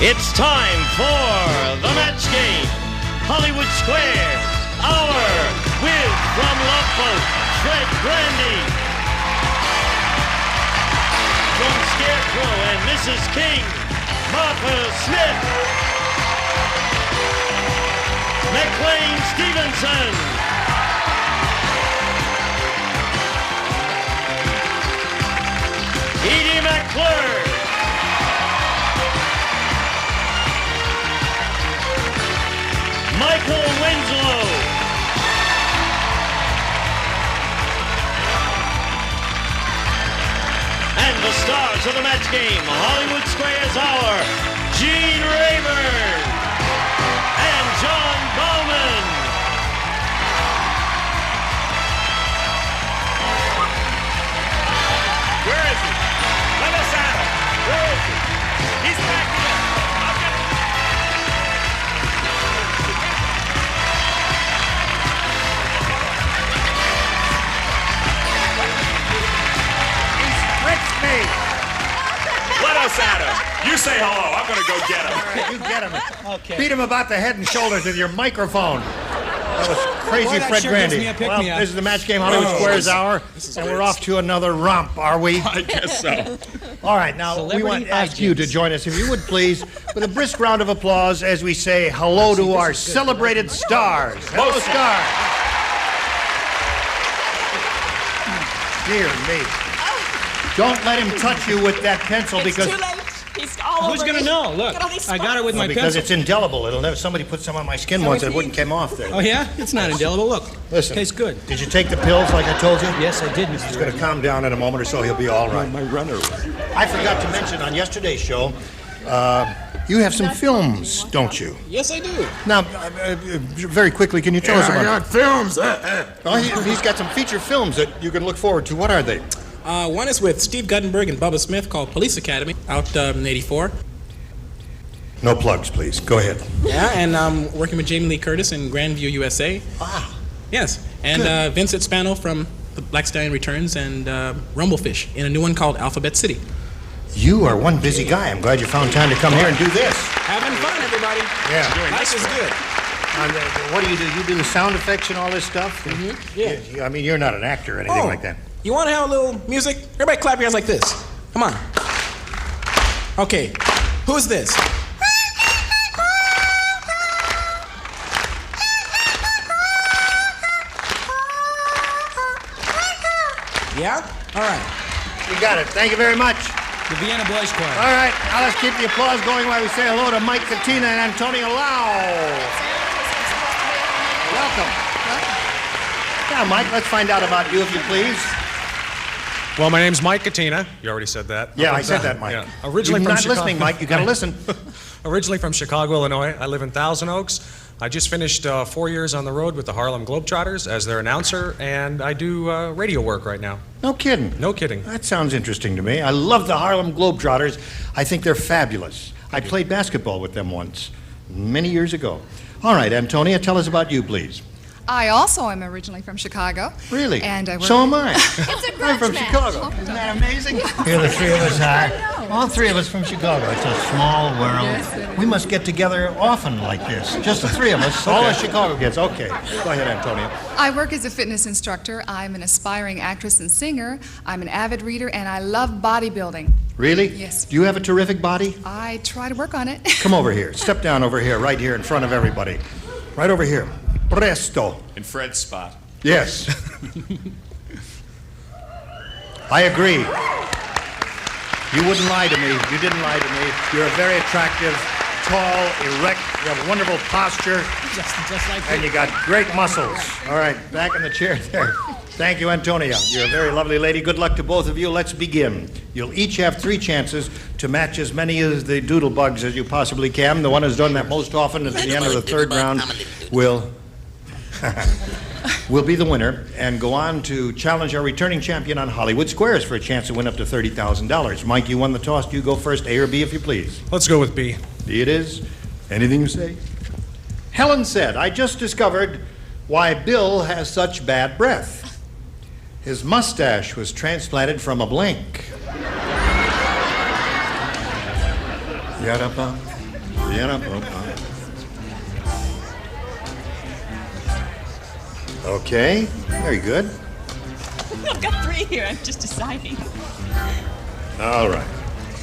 It's time for the match game. Hollywood Squares, Hour with from Love Fred Brandy. From Scarecrow and Mrs. King, Martha Smith. McLean Stevenson. Edie McClure. Michael Winslow. And the stars of the match game, Hollywood Squares Hour, Gene Rayburn and John Bowman. Where is he? Let us at him. Where is he? He's back here. Let us at him. You say hello. I'm going to go get him. All right, you get him. Okay. Beat him about the head and shoulders with your microphone. That was crazy, Boy, that Fred sure Brandy. gives me a pick-me-up. Well, this is the match game Hollywood Squares Hour, and we're off to another romp, are we? I guess so. All right, now we Celebrity want to ask you to hijinks. join us, if you would please, with a brisk round of applause as we say hello to our celebrated stars. Hello, stars. Dear me. Don't let him touch you with that pencil because It's too late. He's all Who's over going to me. know? Look, Look at all these I got it with my because pencil. it's indelible. It'll never. Somebody put some on my skin once and it wouldn't come off there. Oh, yeah? It's not indelible. Look. Listen. Tastes good. Did you take the pills like I told you? Yes, I did, Mr. He's going to calm down in a moment or so. He'll be all right. My runner. I forgot to mention on yesterday's show, you have some films, don't you? Yes, I do. Now, very quickly, can you tell us I about got films. Oh, he's got some feature films that you can look forward to. What are they? One is with Steve Guttenberg and Bubba Smith called Police Academy, out in '84. No plugs, please. Go ahead. Yeah, and I'm working with Jamie Lee Curtis in Grandview, USA. Ah, Yes, and Vincent Spano from The Black Stallion Returns and Rumblefish in a new one called Alphabet City. you are one busy guy. I'm glad you found time to come here and do this. Having fun, everybody. Yeah. Life is good. What do? You do the sound effects and all this stuff? Yeah. I mean, you're not an actor or anything like that. You want to have a little music? Everybody clap your hands like this. Come on. Okay, who's this? Yeah? All right. You got it. Thank you very much. The Vienna Boys Choir. All right, now let's keep the applause going while we say hello to Mike Katina and Antonio Lau. Welcome. Now, Mike, let's find out about you, if you please. Well, my name's Mike Katina. You already said that. Yeah, I said that, Mike. Yeah. Originally You're from not Chicago. listening, Mike. You got to listen. Originally from Chicago, Illinois. I live in Thousand Oaks. I just finished 4 years on the road with the Harlem Globetrotters as their announcer, and I do radio work right now. No kidding. No kidding. That sounds interesting to me. I love the Harlem Globetrotters. I think they're fabulous. I played basketball with them once, many years ago. All right, Antonia, tell us about you, please. I also am originally from Chicago. Really? And I work. So am I. It's a grudge I'm from match. Chicago. Isn't that amazing? Here the three of us are. All three of us from Chicago. It's a small world. Yes, it is. We must get together often like this. Just the three of us, all the Chicago kids. Okay. Go ahead, Antonia. I work as a fitness instructor. I'm an aspiring actress and singer. I'm an avid reader, and I love bodybuilding. Really? Yes. Do you have a terrific body? I try to work on it. Come over here. Step down over here, right here in front of everybody. Right over here. Presto. In Fred's spot. Yes. I agree. You wouldn't lie to me. You didn't lie to me. You're a very attractive, tall, erect, you have wonderful posture, Just like and you got great muscles. All right, back in the chair there. Thank you, Antonia. You're a very lovely lady. Good luck to both of you. Let's begin. You'll each have 3 chances to match as many of the doodle bugs as you possibly can. The one who's done that most often at the end of the third round will be the winner and go on to challenge our returning champion on Hollywood Squares for a chance to win up to $30,000. Mike, you won the toss. You go first, A or B, if you please. Let's go with B. B it is. Anything you say? Helen said, I just discovered why Bill has such bad breath. His mustache was transplanted from a blank. Yadaba, Vienna. Okay, very good. I've got 3 here. I'm just deciding. All right.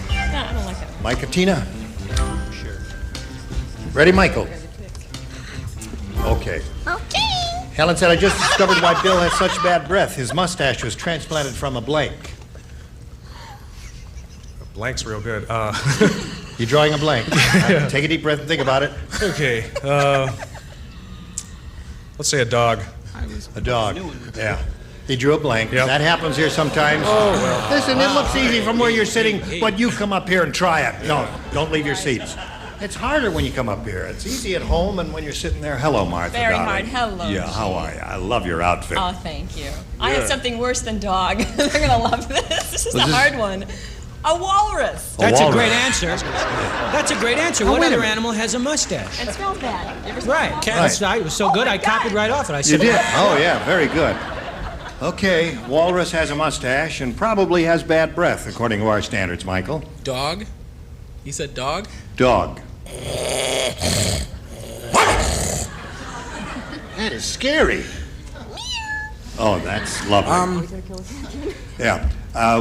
No, I don't like that. Mike and Tina? Sure. Ready, Michael? Okay. Okay. Helen said, I just discovered why Bill has such bad breath. His mustache was transplanted from a blank. Blank's real good. You're drawing a blank. Take a deep breath and think about it. Okay. Let's say a dog. A dog. Yeah. He drew a blank. Yep. That happens here sometimes. Oh, well. Listen, it looks easy from where you're sitting, but you come up here and try it. No, don't leave your seats. It's harder when you come up here. It's easy at home and when you're sitting there. Hello, Martha. Very darling. hard. Hello, Yeah, how are you? I love your outfit. Oh, thank you. I have something worse than dog. They're going to love this. This is a hard one. A walrus. That's a walrus. great answer. That's a great answer. What wait a other minute. animal has a mustache? It smells bad. You ever smell Right. that? That's, it was so good, my I copied God. right off it. I You said, did? Oh, yeah, very good. Okay, walrus has a mustache and probably has bad breath, according to our standards, Michael. Dog? You said dog? Dog. That is scary. Oh, that's lovely. Yeah.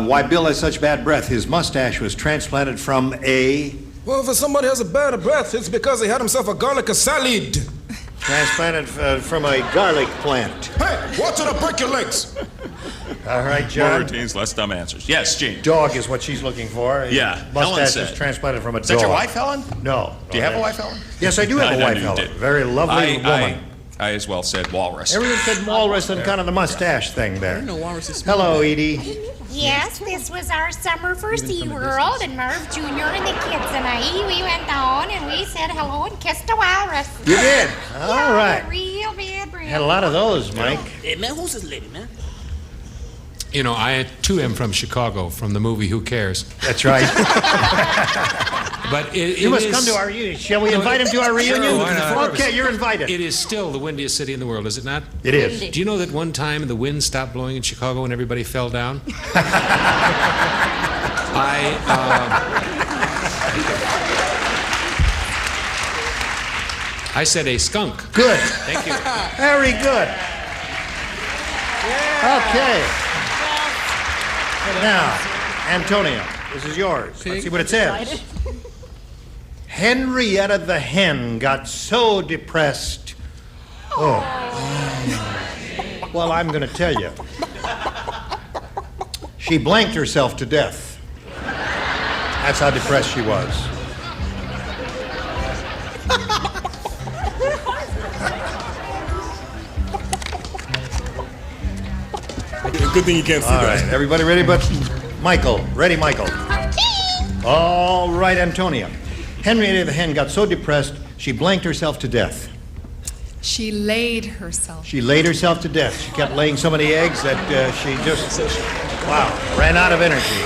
Why Bill has such bad breath? His mustache was transplanted from a... Well, if somebody has a bad breath, it's because he had himself a garlic salad. Transplanted from a garlic plant. Hey, watch it, break your legs. All right, More John. routines, less dumb answers. Yes, Gene. Dog is what she's looking for. His Yeah, Helen mustache said. is transplanted from a Is dog. that your wife, Helen? No. Do you have a wife, Helen? Yes, I do have I a know wife, you Helen. did. Very lovely woman. I as well said walrus. Everyone said walrus and kind of the mustache thing there. No walruses smell Hello, bad. Edie. Yes, this was our summer for SeaWorld, and Merv Jr. and the kids and I, we went down and we said hello and kissed a walrus. You did? All right. Real bad breath. Had a lot of those, Mike. Hey, man, who's this lady, man? You know, I too am from Chicago, from the movie Who Cares? That's right. But You must come to our reunion. Shall we invite him to our reunion? why not? Okay, you're invited. It is still the windiest city in the world, is it not? It is. Do you know that one time the wind stopped blowing in Chicago and everybody fell down? I said a skunk. Good. Thank you. Very good. Okay. Now, Antonio, this is yours. Let's see what it says. Henrietta the hen got so depressed. Oh. Well, I'm going to tell you. She blanked herself to death. That's how depressed she was. Good thing you can't see All right, everybody ready but Michael? Ready, Michael? All right, Antonia. Henrietta the hen got so depressed, she blanked herself to death. She laid herself. She laid herself to death. She kept laying so many eggs that she just, wow, ran out of energy.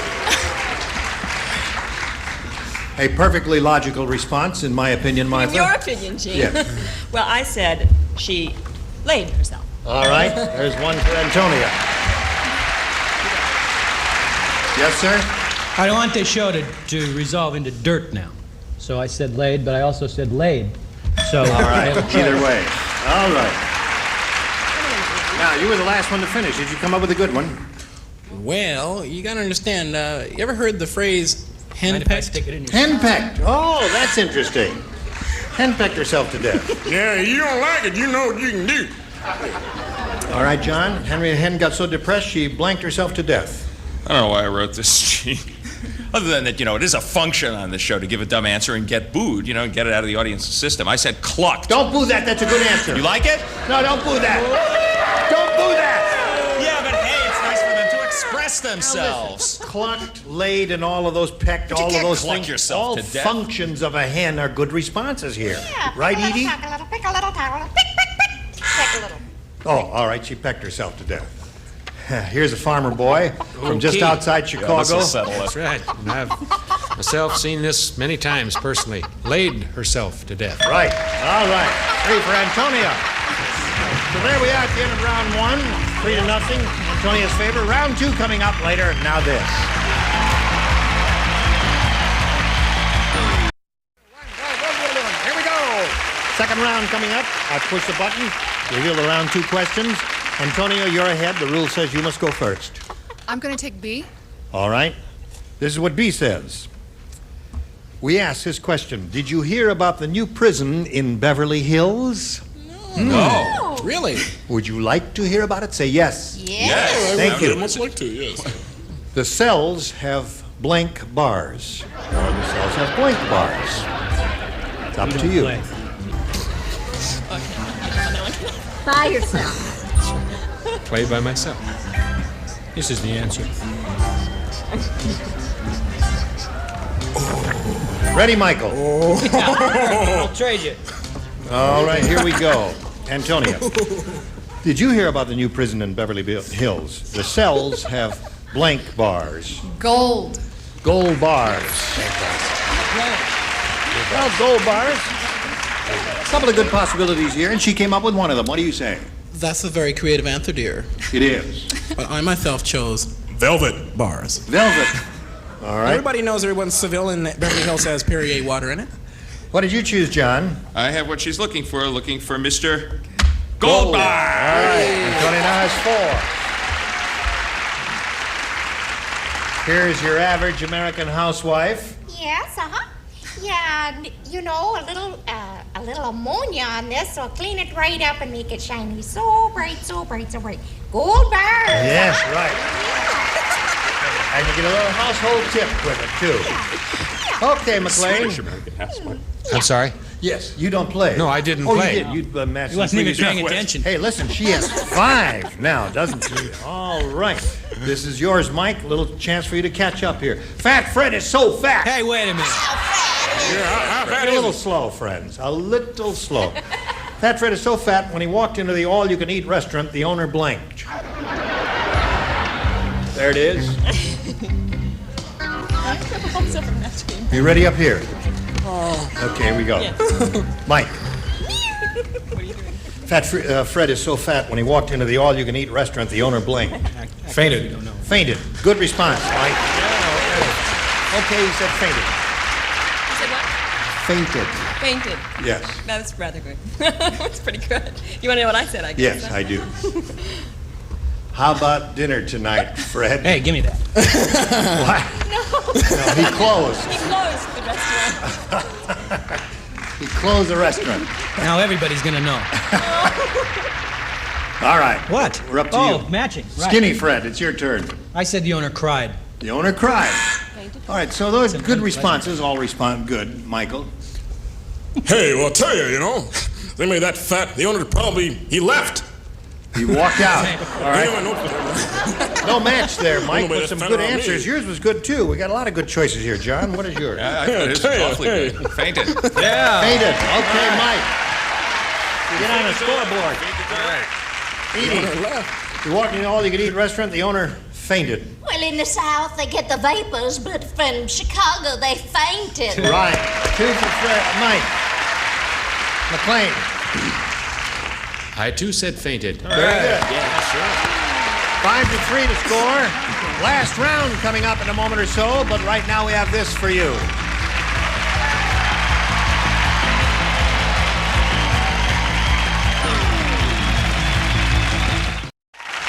A perfectly logical response, in my opinion, Martha. In your opinion, Gene. Yeah. Well, I said she laid herself. All right, there's one for Antonia. Yes, sir? I don't want this show to resolve into dirt now. So I said laid, but I also said laid. So All right, either way. All right. Now, you were the last one to finish. Did you come up with a good one? Well, you gotta understand, you ever heard the phrase Mind if I henpecked? stick it in your Henpecked. Oh, that's interesting. Henpecked herself to death. Yeah, you don't like it, you know what you can do. All right, John. Henrietta Hen got so depressed she blanked herself to death. I don't know why I wrote this, Gene. Other than that, it is a function on this show to give a dumb answer and get booed, and get it out of the audience's system. I said clucked. Don't boo that. That's a good answer. You like it? No, don't boo that. Don't boo that. Yeah, but hey, it's nice for them to express themselves. Clucked, laid, and all of those pecked, But you all of can't those cluck things. yourself all to death. functions of a hen are good responses here. Yeah, Right, pick a Edie? little, tuck a little, pick a little, tuck a little, pick, pick, pick. Pick a little. Oh, all right. She pecked herself to death. Here's a farmer boy from just Okay. outside Yeah, Chicago. this'll settle That's it. right. And I've myself seen this many times personally. Laid herself to death. Right. All right. 3 for Antonia. So there we are at the end of round 1. 3-0. Antonia's favor. Round 2 coming up later. Now this. round coming up. I push the button, reveal the round 2 questions. Antonio, you're ahead. The rule says you must go first. I'm going to take B. All right. This is what B says. We asked this question. Did you hear about the new prison in Beverly Hills? No. Really? Would you like to hear about it? Say yes. Yes. Thank you. Much like to, yes. The cells have blank bars. Or the cells have blank bars. It's up to you. By yourself. Play by myself. This is the answer. Ready, Michael? I'll trade you. All right, here we go. Antonio, did you hear about the new prison in Beverly Hills? The cells have blank bars. Gold. Gold bars. Well, gold bars. A couple of good possibilities here, and she came up with one of them. What do you say? That's a very creative answer, dear. It is. But I myself chose Velvet. bars. Velvet. All right. Everybody knows everyone's Seville in Beverly Hills has Perrier water in it. What did you choose, John? I have what she's looking for Mr. Goldbar. All right. Antonio now has 4. Here's your average American housewife. Yes, Yeah, you know, a little ammonia on this, so clean it right up and make it shiny. So bright, so bright, so bright. Gold bar. Yes, right. And you get a little household tip with it, too. Okay, McLean. I'm sorry? Yes, you don't play. No, I didn't Oh, play. you did. You matched He wasn't even the previous paying round. attention. Hey, listen, she has 5 now, doesn't she? All right. This is yours, Mike. Little chance for you to catch up here. Fat Fred is so fat. Hey, wait a minute. You're a little slow, friends. A little slow. Fat Fred is so fat, when he walked into the all-you-can-eat restaurant, the owner blinked. There it is. You ready up here? Okay, here we go. Mike. Fat Fred is so fat, when he walked into the all-you-can-eat restaurant, the owner blinked. Fainted. Fainted. Good response, Mike. Okay, he said fainted. You said what? Fainted. Fainted. Yes. That's rather good. That's pretty good. You want to know what I said, I guess? Yes, I do. How about dinner tonight, Fred? Hey, give me that. What? No, he closed. He closed the restaurant. He closed the restaurant. Now everybody's gonna know. All right. What? We're up to Oh, you. matching. Right. Skinny Fred, it's your turn. I said the owner cried. The owner cried. All right, so those good responses all respond good. Michael? Hey, well, I'll tell you, they made that fat. The owner he left. He walked out. All right. Anyway, No match there, Mike, Nobody with some found good out me. answers. Yours was good, too. We got a lot of good choices here. John, what is yours? I thought it was awfully good. Fainted. Yeah. Fainted. Okay, Mike. You get on the scoreboard. Edie, you walked into the all-you-can-eat restaurant, the owner fainted. Well, in the South, they get the vapors, but from Chicago, they fainted. Right. 2 for Fred. Mike. McLean. I too said fainted. Very good. Yeah, sure. 5-3 to score. Last round coming up in a moment or so, but right now we have this for you.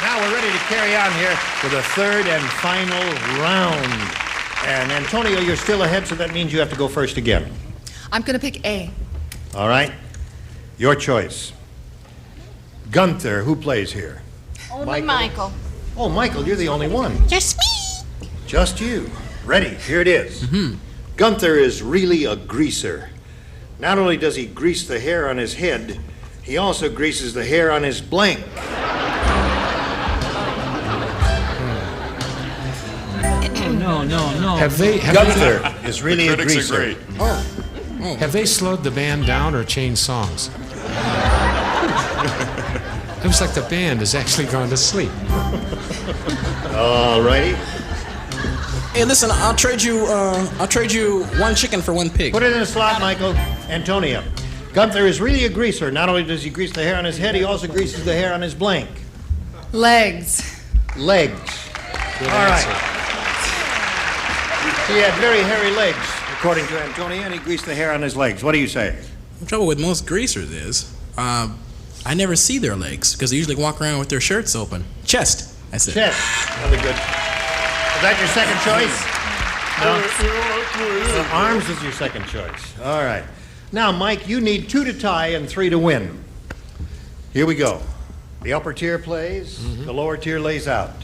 Now we're ready to carry on here with a third and final round. And Antonio, you're still ahead, so that means you have to go first again. I'm going to pick A. All right? Your choice. Gunther, who plays here? Only Michael. Oh, Michael, you're the only one. Just me. Just you. Ready, here it is. Gunther is really a greaser. Not only does he grease the hair on his head, he also greases the hair on his blank. No. Gunther is really a Critics greaser. agree. Have they slowed the band down or changed songs? It was like the band has actually gone to sleep. All righty. Hey, listen, I'll trade you 1 chicken for 1 pig. Put it in a slot, Michael. Antonio. Gunther is really a greaser. Not only does he grease the hair on his head, he also greases the hair on his blank. Legs. Legs. Good All answer. right. He had very hairy legs, according to Antonio, and he greased the hair on his legs. What do you say? The trouble with most greasers is, I never see their legs because they usually walk around with their shirts open. Chest, I said. Chest. Really good. Is that your second choice? No. Arms is your second choice. All right. Now, Mike, you need 2 to tie and 3 to win. Here we go. The upper tier plays, the lower tier lays out.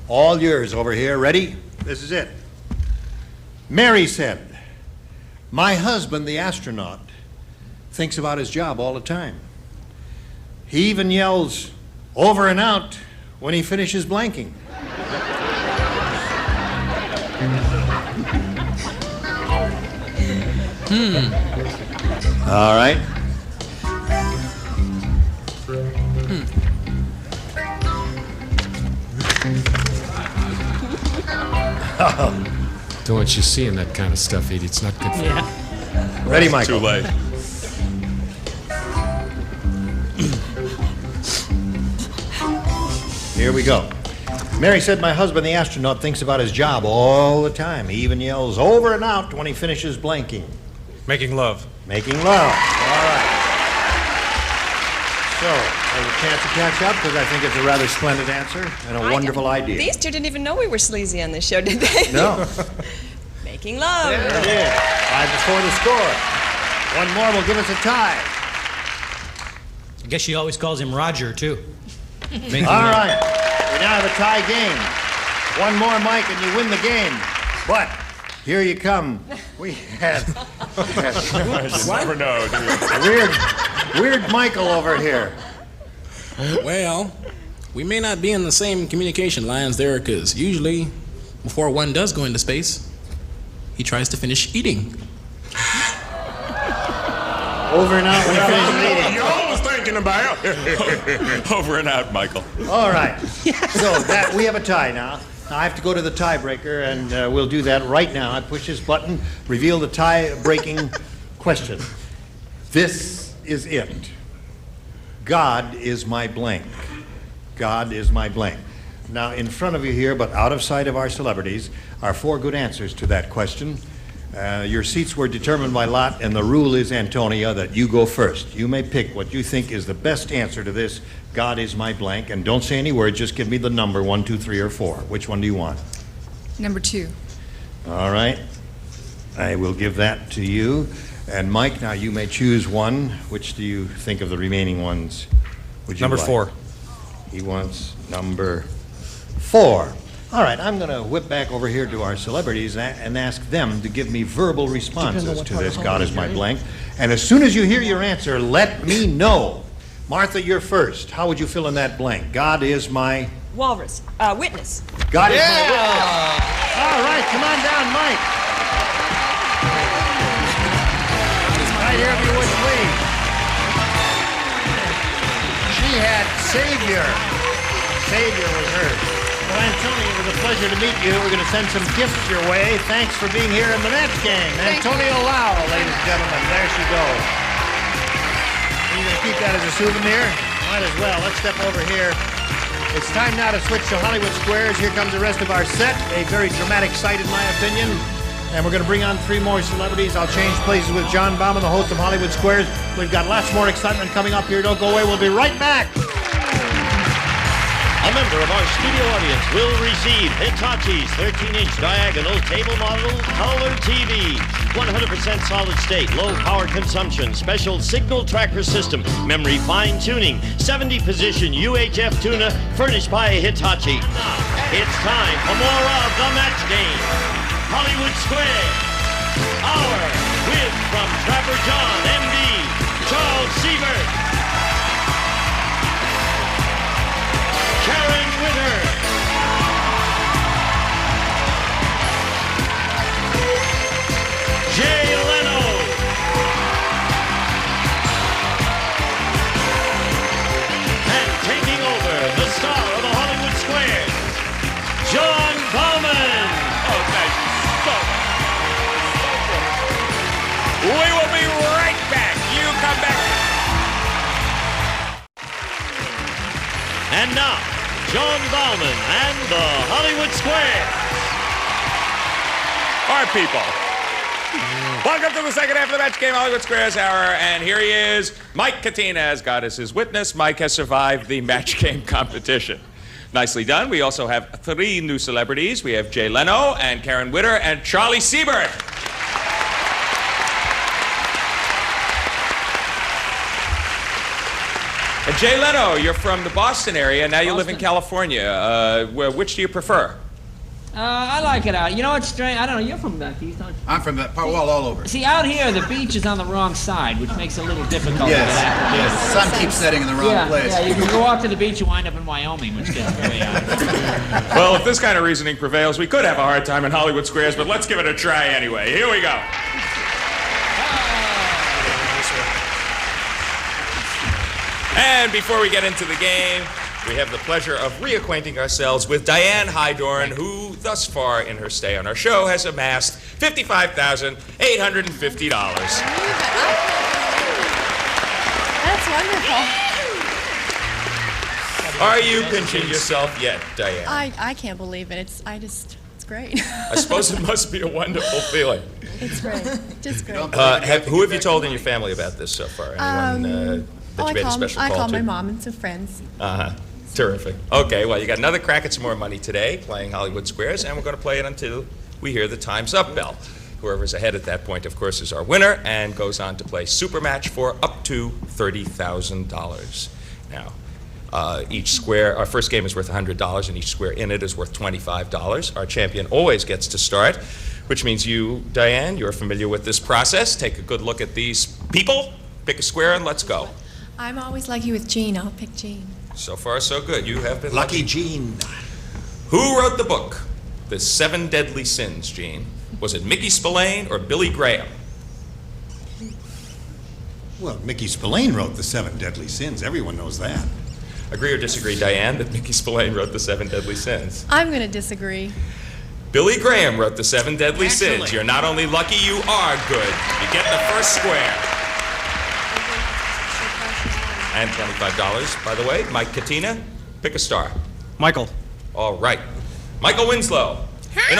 All yours over here. Ready? This is it. Mary said, "My husband, the astronaut, thinks about his job all the time. He even yells, 'Over and out,' when he finishes blanking." All right. Don't want you seeing that kind of stuff, Edie. It's not good for you. Ready, Michael? Too late. Here we go. Mary said, "My husband, the astronaut, thinks about his job all the time. He even yells 'over and out' when he finishes blanking." Making love. Making love. All right. So, there's a chance to catch up because I think it's a rather splendid answer and a wonderful idea. These two didn't even know we were sleazy on this show, did they? No. Making love. There it is. 5 before the score. One more will give us a tie. I guess she always calls him Roger, too. All right. We now have a tie game. One more, Mike, and you win the game. But here you come. We had Never know, do you? weird Michael over here. Well, we may not be in the same communication lines there because usually before one does go into space, he tries to finish eating. Over and out when you finish eating. You're always thinking about it. Over and out, Michael. All right. So that we have a tie now. Now I have to go to the tiebreaker, and we'll do that right now. I push this button, reveal the tie-breaking question. This is it. God is my blank. God is my blank. Now, in front of you here, but out of sight of our celebrities, are 4 good answers to that question. Your seats were determined by lot, and the rule is, Antonia, that you go first. You may pick what you think is the best answer to this, God is my blank, and don't say any words, just give me the number 1, 2, 3, or 4. Which one do you want? Number 2. All right. I will give that to you. And Mike, now you may choose one. Which do you think of the remaining ones would you Number like? 4. He wants number 4. All right, I'm going to whip back over here to our celebrities and ask them to give me verbal responses to this God is my blank. And as soon as you hear your answer, let me know. Martha, you're first. How would you fill in that blank? God is my... Walrus. Witness. God is my witness. All right, come on down, Mike. Right here, if you would, please. She had Savior. Savior was hers. Well, Antonio, it was a pleasure to meet you. We're going to send some gifts your way. Thanks for being here in the Nats game. Antonio Lau, ladies and gentlemen. There she goes. Are you going to keep that as a souvenir? Might as well. Let's step over here. It's time now to switch to Hollywood Squares. Here comes the rest of our set. A very dramatic sight, in my opinion. And we're going to bring on 3 more celebrities. I'll change places with John Bauman, the host of Hollywood Squares. We've got lots more excitement coming up here. Don't go away. We'll be right back. A member of our studio audience will receive Hitachi's 13-inch diagonal table model color TV. 100% solid state, low power consumption, special signal tracker system, memory fine-tuning, 70-position UHF tuner furnished by Hitachi. It's time for more of the match game. Hollywood Square. Hour with from Trapper John, MD, Charles Siebert, Karen Witter, Jay Leno, and taking over the star of the Hollywood Squares, John Bauman. Oh, thank you so much. We will be right back. You come back. And now, John Bauman and the Hollywood Squares. All right, people. Welcome to the second half of the Match Game Hollywood Squares Hour, and here he is. Mike Katina has God as his witness. Mike has survived the Match Game competition. Nicely done. We also have 3 new celebrities. We have Jay Leno and Karen Witter and Charlie Siebert. And Jay Leno, you're from the Boston area. Now you live in California. Which do you prefer? I like it out. You know what's strange? I don't know. You're from back east, aren't you? I'm from that part, well, all over. See, out here, the beach is on the wrong side, which makes it a little difficult Yes, to get acclimated. yes. The sun keeps setting in the wrong place. Yeah, you go walk to the beach, you wind up in Wyoming, which gets very odd. Well, if this kind of reasoning prevails, we could have a hard time in Hollywood Squares, but let's give it a try anyway. Here we go. And before we get into the game, we have the pleasure of reacquainting ourselves with Diane Hydorn, who thus far in her stay on our show has amassed $55,850. That's wonderful. Are you pinching yourself yet, Diane? I can't believe it. It's great. I suppose it must be a wonderful feeling. It's great. Just great. Who have you told in your family about this so far? Anyone that you made a special call to? I call my mom and some friends. Terrific. Okay, well, you got another crack at some more money today, playing Hollywood Squares, and we're going to play it until we hear the Time's Up bell. Whoever's ahead at that point, of course, is our winner and goes on to play Super Match for up to $30,000. Now, each square, our first game is worth $100, and each square in it is worth $25. Our champion always gets to start, which means you, Diane, you're familiar with this process. Take a good look at these people, pick a square, and let's go. I'm always lucky with Jean. I'll pick Jean. So far, so good. You have been Lucky Jean. Who wrote the book, The 7 Deadly Sins, Gene? Was it Mickey Spillane or Billy Graham? Well, Mickey Spillane wrote The 7 Deadly Sins. Everyone knows that. Agree or disagree, Diane, that Mickey Spillane wrote The 7 Deadly Sins? I'm going to disagree. Billy Graham wrote The 7 Deadly Excellent. Sins. You're not only lucky, you are good. You get the first square. And $25, by the way. Mike Katina, pick a star. Michael. All right. Michael Winslow. In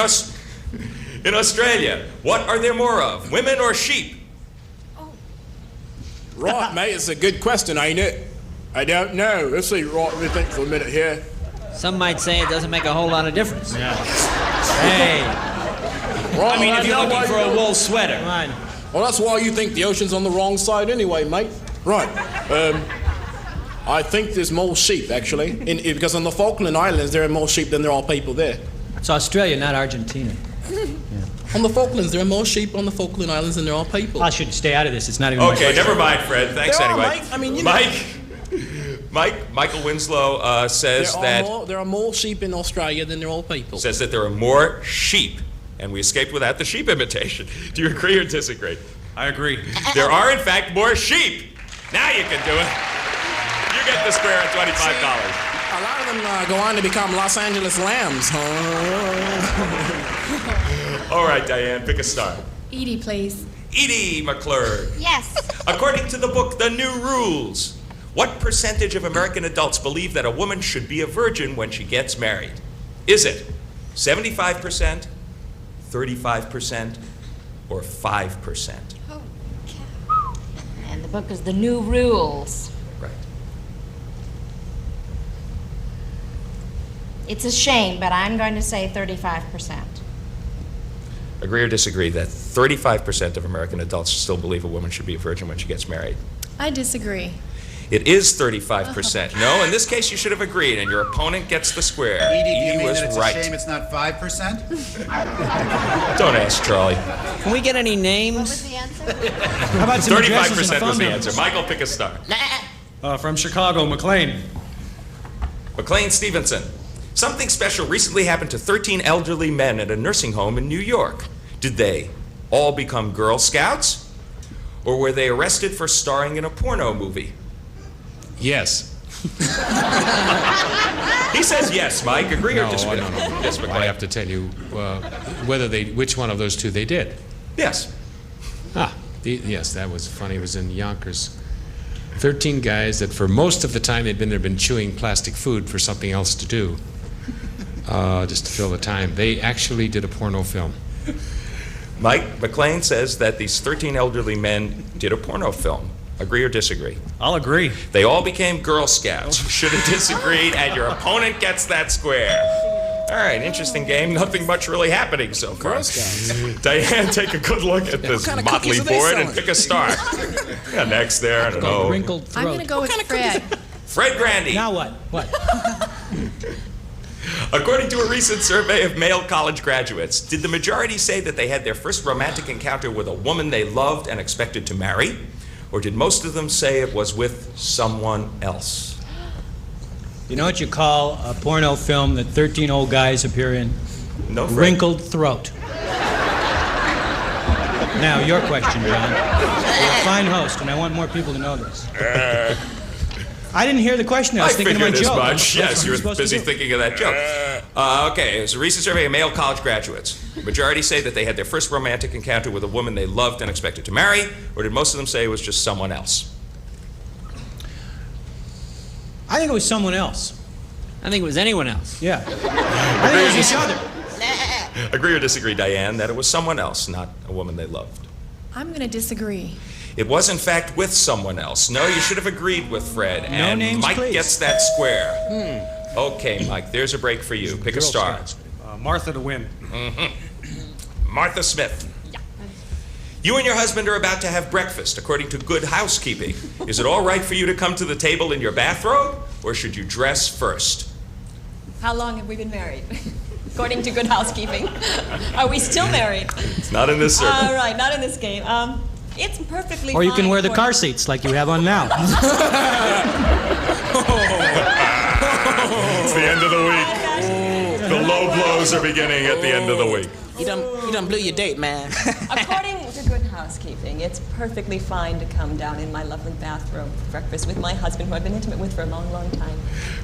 Australia, what are there more of, women or sheep? Right, mate, it's a good question, ain't it? I don't know. Let's see, right, let me think for a minute here. Some might say it doesn't make a whole lot of difference. Yeah. Hey. Right, I mean, if you're looking for a wool sweater. Right. Well, that's why you think the ocean's on the wrong side anyway, mate. Right. I think there's more sheep, actually. Because on the Falkland Islands, there are more sheep than there are people there. It's Australia, not Argentina. On the Falklands, there are more sheep on the Falkland Islands than there are people. I should stay out of this. It's not even. Okay, never mind, Fred. Thanks There are, anyway. Mike. I mean, you know- Michael Winslow says there are more sheep in Australia than there are people. Says that there are more sheep, and we escaped without the sheep imitation. Do you agree or disagree? I agree. There are, in fact, more sheep. Now you can do it. You get the square at $25. A lot of them go on to become Los Angeles Lambs, huh? All right, Diane, pick a star. Edie, please. Edie McClure. Yes. According to the book, The New Rules, what percentage of American adults believe that a woman should be a virgin when she gets married? Is it 75%, 35%, or 5%? Oh, cow. And the book is The New Rules. Right. It's a shame, but I'm going to say 35%. Agree or disagree that 35% of American adults still believe a woman should be a virgin when she gets married? I disagree. It is 35%. No, in this case, you should have agreed, and your opponent gets the square. Edie, do you Edie mean was that it's right. a shame it's not 5%? Don't ask Charlie. Can we get any names? What was the answer? How about some addresses and 35% phone was the numbers? answer. Michael, pick a star. From Chicago, McLean. McLean Stevenson. Something special recently happened to 13 elderly men at a nursing home in New York. Did they all become Girl Scouts? Or were they arrested for starring in a porno movie? Yes. He says yes, Mike. Agree or disagree? No. Yes, I McLean. have to tell you which one of those two they did. Yes. Yes, that was funny. It was in Yonkers. 13 guys that for most of the time they'd been chewing plastic food for something else to do, just to fill the time. They actually did a porno film. Mike McLean says that these 13 elderly men did a porno film. Agree or disagree? I'll agree. They all became Girl Scouts. You should have disagreed, and your opponent gets that square. All right, interesting game. Nothing much really happening so far. Girl Scouts. Diane, take a good look at this kind of motley cookies are they board and selling? pick a star. Yeah, next there, I don't know. Wrinkled throat. I'm going to go with Fred. Fred Grandy. Now what? What? According to a recent survey of male college graduates, did the majority say that they had their first romantic encounter with a woman they loved and expected to marry? Or did most of them say it was with someone else? You know what you call a porno film that 13 old guys appear in? No, Fred. Wrinkled throat. Now, your question, John. You're a fine host, and I want more people to know this. I didn't hear the question. I was thinking of my figured as joke. much. Yes, you were supposed to busy do. thinking of that joke. Okay, it was a recent survey of male college graduates. Majority say that they had their first romantic encounter with a woman they loved and expected to marry, or did most of them say it was just someone else? I think it was someone else. I think it was anyone else. Yeah. I think it was each other. Agree or disagree, Diane, that it was someone else, not a woman they loved? I'm going to disagree. It was, in fact, with someone else. No, you should have agreed with Fred. No and names, Mike please. gets that square. Okay, Mike, there's a break for you. Pick a Girl star. Scouts. Martha to win. Martha Smith. You and your husband are about to have breakfast, according to good housekeeping. Is it all right for you to come to the table in your bathrobe, or should you dress first? How long have we been married? According to good housekeeping. Are we still married? It's not in this survey. All right, not in this game. It's perfectly Or you can fine wear the for- car seats like you have on now. It's the end of the week. The low blows are beginning at the end of the week. You done blew your date, man. According to good housekeeping, it's perfectly fine to come down in my lovely bathrobe for breakfast with my husband, who I've been intimate with for a long, long time.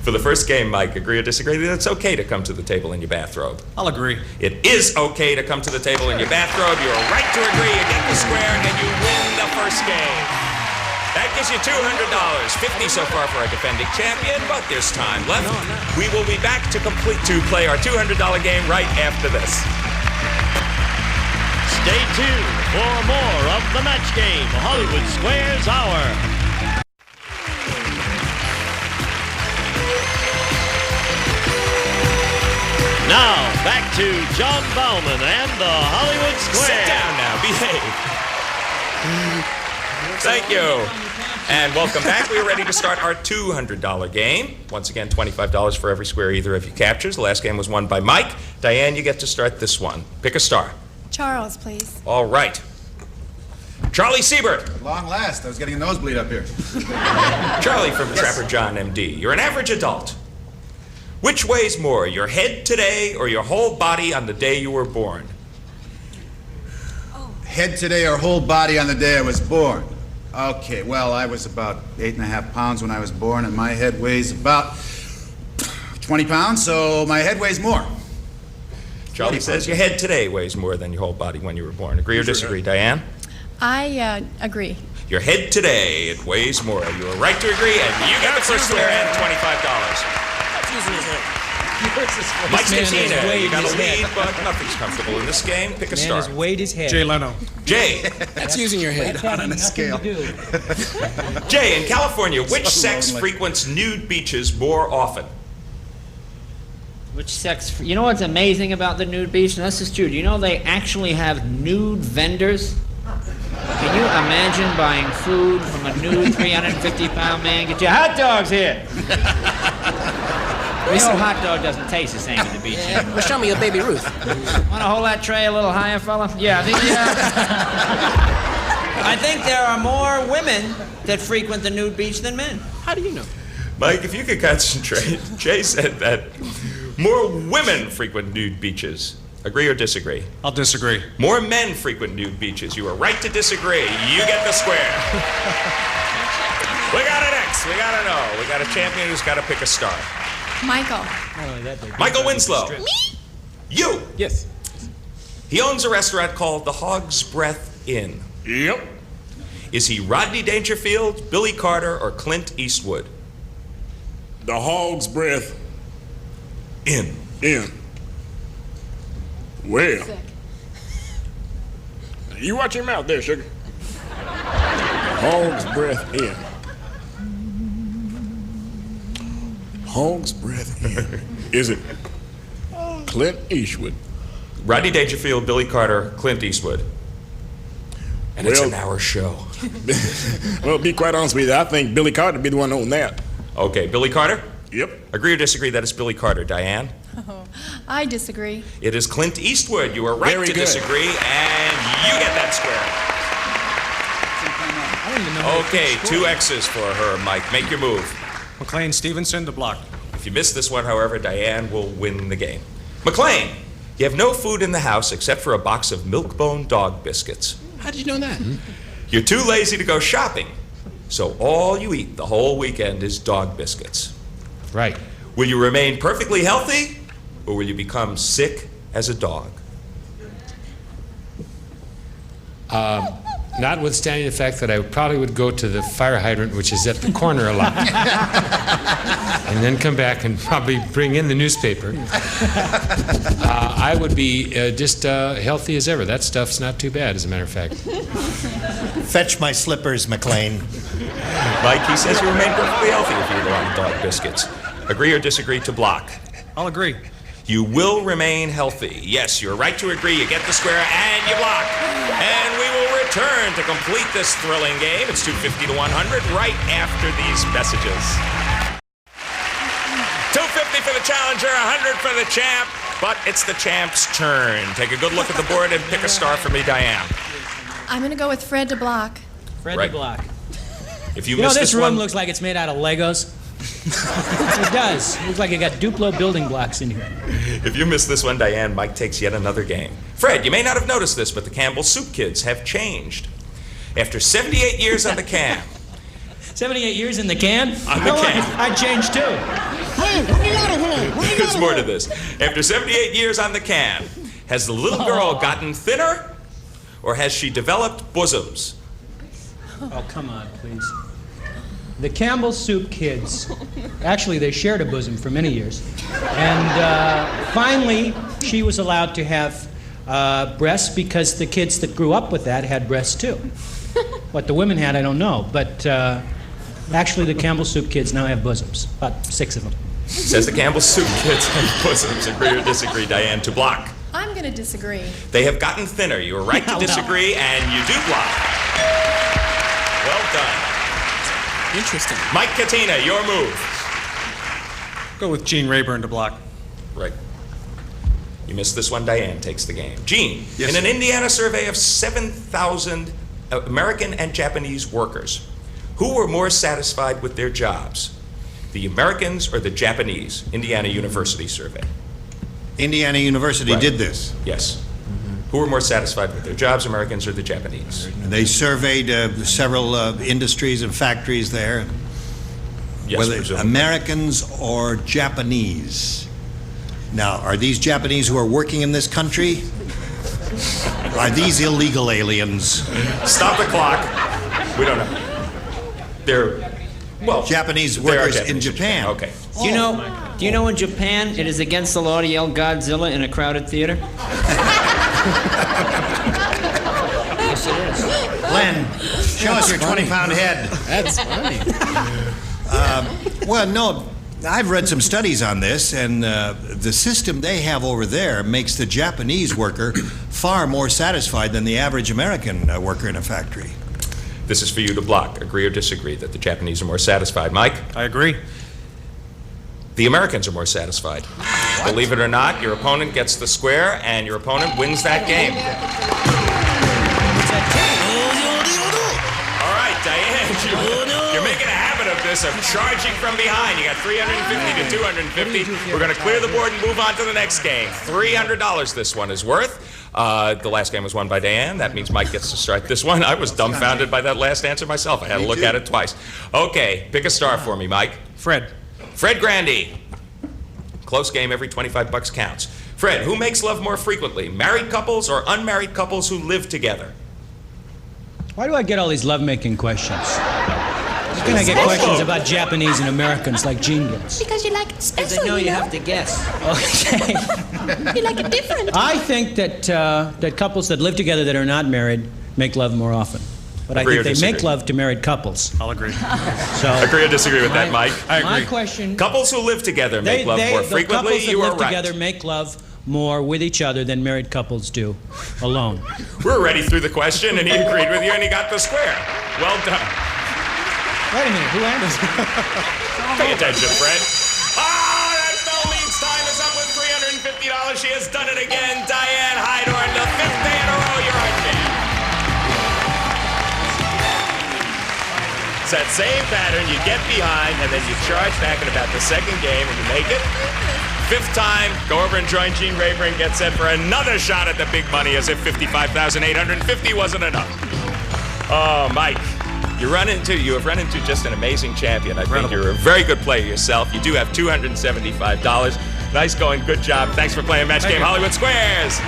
For the first game, Mike, agree or disagree that it's okay to come to the table in your bathrobe? I'll agree. It is okay to come to the table in your bathrobe. You're right to agree. You get the square, and you win the first game. That gives you $200, 50 so far for our defending champion, but there's time left. We will be back to play our $200 game right after this. Stay tuned for more of the match game, Hollywood Squares Hour. Now, back to John Bauman and the Hollywood Square. Sit down now. Behave. Thank you. And welcome back. We are ready to start our $200 game. Once again, $25 for every square either of you captures. The last game was won by Mike. Diane, you get to start this one. Pick a star. Charles, please. All right. Charlie Siebert. At long last, I was getting a nosebleed up here. Charlie from Trapper John, MD. You're an average adult. Which weighs more, your head today or your whole body on the day you were born? Head today or whole body on the day I was born? Okay, well, I was about 8.5 pounds when I was born, and my head weighs about 20 pounds, so my head weighs more. Charlie says your head today weighs more than your whole body when you were born. Agree or disagree, Diane? I agree. Your head today, it weighs more. You are right to agree, and you get the first square and $25. Mike This man has Stetina, you weighed got a his lead, head. but nothing's comfortable in this game. Pick a Man star. has weighed his head. Jay Leno. Jay. That's using your head. That's having on a nothing scale. to do. Jay, in California, which So sex lonely. frequents nude beaches more often? Which sex? You know what's amazing about the nude beach? And this is true. Do you know they actually have nude vendors? Can you imagine buying food from a nude 350-pound man? Get your hot dogs here. You know, hot dog doesn't taste the same at the beach. Yeah, well, show me your baby Ruth. Want to hold that tray a little higher, fella? Yeah, I think there are more women that frequent the nude beach than men. How do you know? Mike, if you could concentrate. Jay said that more women frequent nude beaches. Agree or disagree? I'll disagree. More men frequent nude beaches. You are right to disagree. You get the square. We got an X. We got to know. We got a champion who's got to pick a star. Michael. Michael Winslow. Me? You. Yes. He owns a restaurant called the Hog's Breath Inn. Yep. Is he Rodney Dangerfield, Billy Carter, or Clint Eastwood? The Hog's Breath Inn. Inn. Well, You watch your mouth there, sugar. Hog's breath in. Hog's breath in. Is it Clint Eastwood? Rodney Dangerfield, Billy Carter, Clint Eastwood. And it's an hour show. Well, to be quite honest with you, I think Billy Carter would be the one on that. Okay, Billy Carter? Yep. Agree or disagree that it's Billy Carter, Diane? Oh, I disagree. It is Clint Eastwood. You are right Very to good. disagree, and you get that square. Okay, 2 X's for her, Mike. Make your move. McLean Stevenson to block. If you miss this one, however, Diane will win the game. McLean, you have no food in the house except for a box of Milk-Bone dog biscuits. How did you know that? You're too lazy to go shopping, so all you eat the whole weekend is dog biscuits. Right. Will you remain perfectly healthy, or will you become sick as a dog? Notwithstanding the fact that I probably would go to the fire hydrant, which is at the corner a lot, and then come back and probably bring in the newspaper, I would be just healthy as ever. That stuff's not too bad, as a matter of fact. Fetch my slippers, McLean. Mike, he says you remain perfectly healthy if you go on dog biscuits. Agree or disagree to block? I'll agree. You will remain healthy. Yes, you're right to agree. You get the square and you block. And we will return to complete this thrilling game. It's 250 to 100 right after these messages. 250 for the challenger, 100 for the champ, but it's the champ's turn. Take a good look at the board and pick a star for me, Diane. I'm going to go with Fred to block. Fred Right. to block. If you You know, miss this this room one, looks like it's made out of Legos. It does. It looks like it got Duplo building blocks in here. if you miss this one, Diane, Mike takes yet another game. Fred, you may not have noticed this, but the Campbell Soup Kids have changed. After 78 years on the can. 78 years in the can? On the can. I'd change too. There's more to this. After 78 years on the can, has the little girl gotten thinner, or has she developed bosoms? Oh, come on, please. The Campbell Soup Kids, actually, they shared a bosom for many years. And finally, she was allowed to have breasts because the kids that grew up with that had breasts too. What the women had, I don't know. But actually, the Campbell Soup Kids now have bosoms, about 6 of them. Says the Campbell Soup Kids have bosoms. Agree or disagree, Diane, to block? I'm going to disagree. They have gotten thinner. You are right to disagree, and you do block. Well done. Interesting. Mike Katina, your move. Go with Gene Rayburn to block. Right. You missed this one, Diane takes the game. Gene, Yes, in an sir. Indiana survey of 7,000 American and Japanese workers, who were more satisfied with their jobs? The Americans or the Japanese? Indiana University survey. Indiana University Right. did this. Yes. Who were more satisfied with their jobs, Americans or the Japanese? They surveyed several industries and factories there. Yes, whether presumably. Americans or Japanese. Now, are these Japanese who are working in this country? Are these illegal aliens? Stop the clock. We don't know. They're, well, Japanese they are workers in Japanese. Japan. Okay. Do you know in Japan it is against the law to yell Godzilla in a crowded theater? Yes, it is. Len, show us your 20-pound head. That's funny. Well, no, I've read some studies on this, and the system they have over there makes the Japanese worker far more satisfied than the average American worker in a factory. This is for you to block. Agree or disagree that the Japanese are more satisfied? Mike? I agree. The Americans are more satisfied. Believe it or not, your opponent gets the square, and your opponent wins that game. All right, Diane, you're making a habit of this, of charging from behind. You got 350 to 250. We're going to clear the board and move on to the next game. $300 this one is worth. The last game was won by Diane. That means Mike gets to start this one. I was dumbfounded by that last answer myself. I had to look at it twice. Okay, pick a star for me, Mike. Fred. Fred Grandy. Close game, every 25 bucks counts. Fred, who makes love more frequently, married couples or unmarried couples who live together? Why do I get all these lovemaking questions? can I get Special. questions about Japanese and Americans like Gene gets? Because you like it special, Because they know you have to guess. Okay. You like it different. I think that that couples that live together that are not married make love more often. But I Agree think or they make disagree? love to married couples. I'll agree. So Agree or disagree with that, Mike? My question: Couples who live together make love more the frequently. couples that You are live right. together make love more with each other than married couples do alone. We're already through the question, and he agreed with you, and he got the square. Well done. Wait a minute, who answered? Pay attention, Fred. Ah, that bell means time is up with $350. She has done it again. Diane Heidorn, the fifth day in a row, you're our champ. It's that same pattern. You get behind, and then you charge back in about the second game, and you make it. Fifth time, go over and join Gene Rayburn, get set for another shot at the big money as if $55,850 wasn't enough. Oh, Mike, you have run into just an amazing champion. I think you're a very good player yourself. You do have $275. Nice going, good job. Thanks for playing Match Game Hollywood Squares.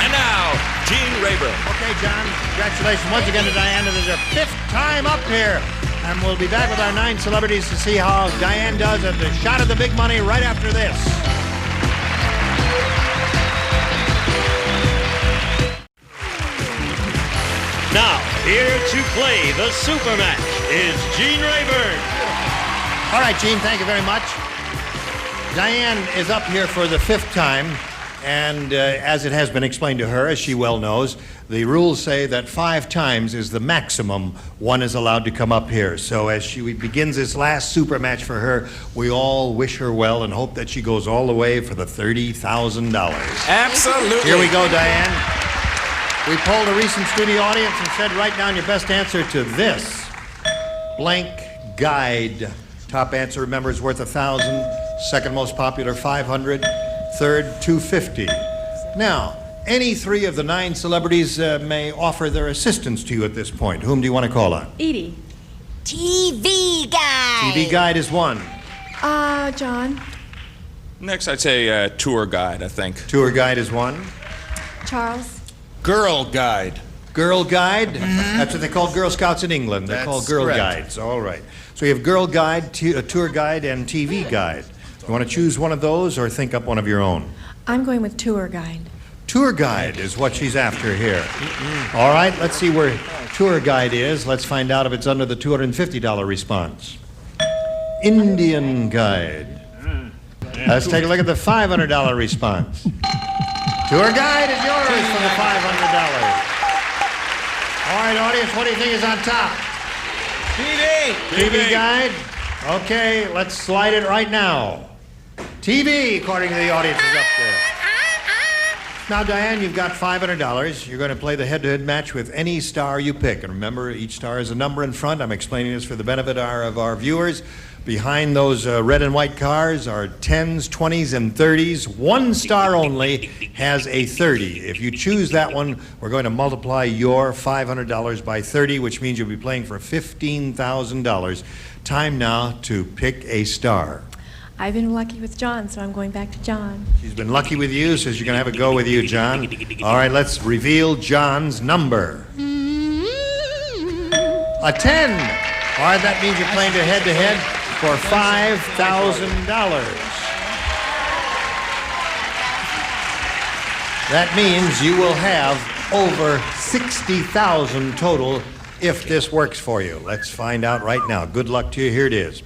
And now, Gene Rayburn. Okay, John, congratulations once again to Diane. It is her fifth time up here. And we'll be back with our 9 celebrities to see how Diane does at the shot of the big money right after this. Now, here to play the super match is Gene Rayburn. All right, Gene, thank you very much. Diane is up here for the 5th time, and as it has been explained to her, as she well knows, the rules say that 5 times is the maximum one is allowed to come up here. So as she begins this last super match for her, we all wish her well and hope that she goes all the way for the $30,000. Absolutely. Here we go, Diane. We polled a recent studio audience and said, write down your best answer to this blank guide. Top answer, remember, is worth 1,000. Second most popular, 500. Third, 250. Now, any 3 of the 9 celebrities may offer their assistance to you at this point. Whom do you want to call on? Edie. TV guy. TV guide is 1. John. Next, I'd say tour guide, I think. Tour guide is 1. Charles. Girl guide. Girl guide? That's what they call Girl Scouts in England. They're That's called girl correct. guides. All right. So you have girl guide, tour guide, and TV guide. You want to choose one of those or think up one of your own? I'm going with tour guide. Tour guide is what she's after here. All right, let's see where tour guide is. Let's find out if it's under the $250 response. Indian guide. Let's take a look at the $500 response. Tour guide is yours for the $500. All right, audience, what do you think is on top? TV guide? Okay, let's slide it right now. TV, according to the audience, is up there. Now, Diane, you've got $500. You're going to play the head-to-head match with any star you pick. And remember, each star has a number in front. I'm explaining this for the benefit of our viewers. Behind those red and white cars are 10s, 20s, and 30s. One star only has a 30. If you choose that one, we're going to multiply your $500 by 30, which means you'll be playing for $15,000. Time now to pick a star. I've been lucky with John, so I'm going back to John. She's been lucky with you, so she's going to have a go with you, John. All right, let's reveal John's number. A 10. All right, that means you're playing to head for $5,000. That means you will have over $60,000 total if this works for you. Let's find out right now. Good luck to you. Here it is.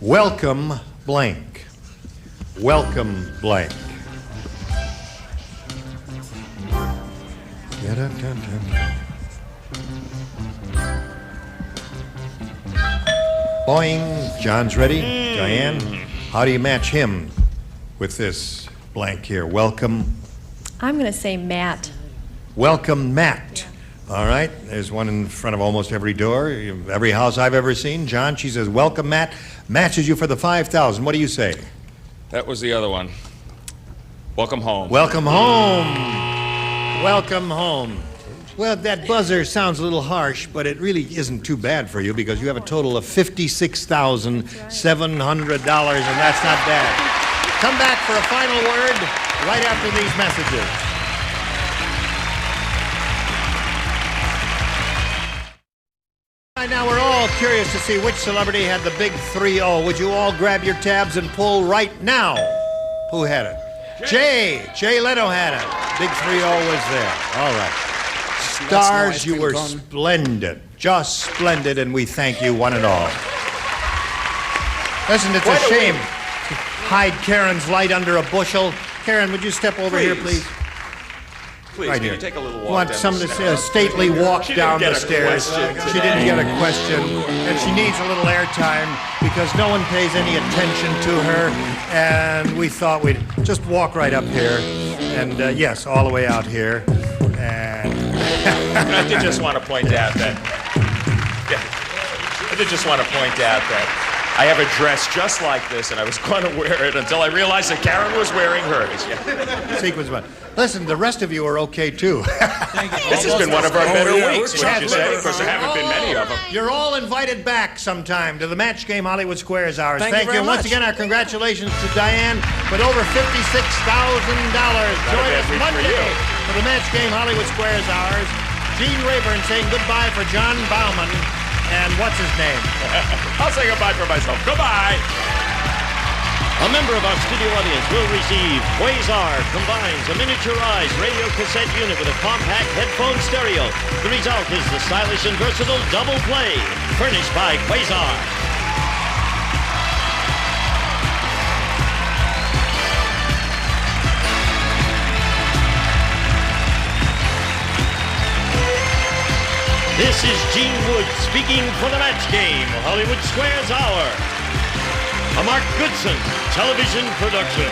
Welcome, blank. Welcome, blank. Boing. John's ready. Diane, how do you match him with this blank here? Welcome. I'm going to say Matt. Welcome, Matt. All right, there's one in front of almost every door, every house I've ever seen. John, she says, welcome, Matt. Matches you for the $5,000. What do you say? That was the other one. Welcome home. Welcome home. Welcome home. Well, that buzzer sounds a little harsh, but it really isn't too bad for you because you have a total of $56,700, and that's not bad. Come back for a final word right after these messages. Right now we're all all curious to see which celebrity had the big 3-0. Would you all grab your tabs and pull right now? Who had it? Jay Leno had it. Big 3-0 was there. All right. Stars, you were splendid. Just splendid, and we thank you one and all. Listen, it's a shame. Hide Karen's light under a bushel. Karen, would you step over here, please? Please, Right can here. you take a little walk Want down some the of this stairs? stately walk She down didn't the get a stairs. question She today. didn't get a question, and she needs a little airtime because no one pays any attention to her. And we thought we'd just walk right up here, and yes, all the way out here. And I did just want to point out that. I did just want to point out that I have a dress just like this, and I was going to wear it until I realized that Karen was wearing hers. Sequence one. Listen, the rest of you are okay too. This has been one of our better weeks, wouldn't you say? Because there haven't been many of them. You're all invited back sometime to the match game Hollywood Squares Hours. Thank you very And once much. again, our congratulations to Diane with over $56,000. Join us Monday for the match game Hollywood Squares Hours. Gene Rayburn saying goodbye for John Bauman. And what's his name? I'll say goodbye for myself. Goodbye. A member of our studio audience will receive Quasar combines a miniaturized radio cassette unit with a compact headphone stereo. The result is the stylish and versatile double play, furnished by Quasar. This is Gene Wood speaking for the match game, Hollywood Squares Hour. A Mark Goodson television production.